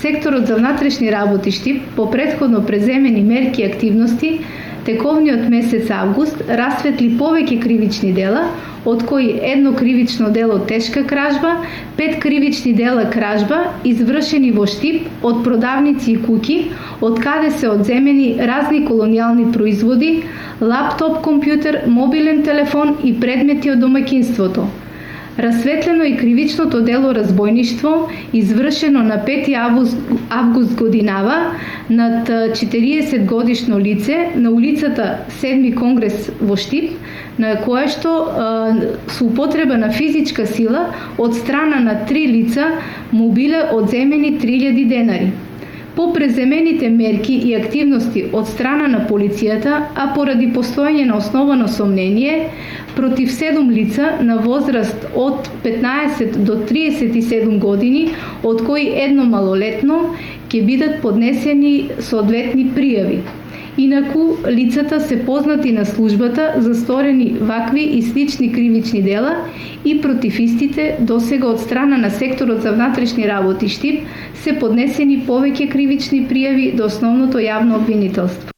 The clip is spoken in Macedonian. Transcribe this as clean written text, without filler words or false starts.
Секторот за внатрешни работи Штип по претходно преземени мерки и активности тековниот месец август расветли повеќе кривични дела, од кои едно кривично дело тешка кражба, 5 кривични дела кражба извршени во Штип од продавници и куќи, од каде се одземени разни колонијални производи, лаптоп, компјутер, мобилен телефон и предмети од домаќинството. Расветлено и кривичното дело разбойништво, извршено на 5 август годинава над 40 годишно лице на улицата 7 Конгрес во Штип, на кое што со употреба на физичка сила од страна на 3 лица му биле одземени 3000 денари. По преземените мерки и активности од страна на полицијата, а поради постоење на основано сомнение, против 7 лица на возраст од 15 до 37 години, од кои едно малолетно, ќе бидат поднесени соодветни пријави. Инаку, лицата се познати на службата за сторени вакви и слични кривични дела и против истите досега од страна на секторот за внатрешни работи Штип се поднесени повеќе кривични пријави до основното јавно обвинителство.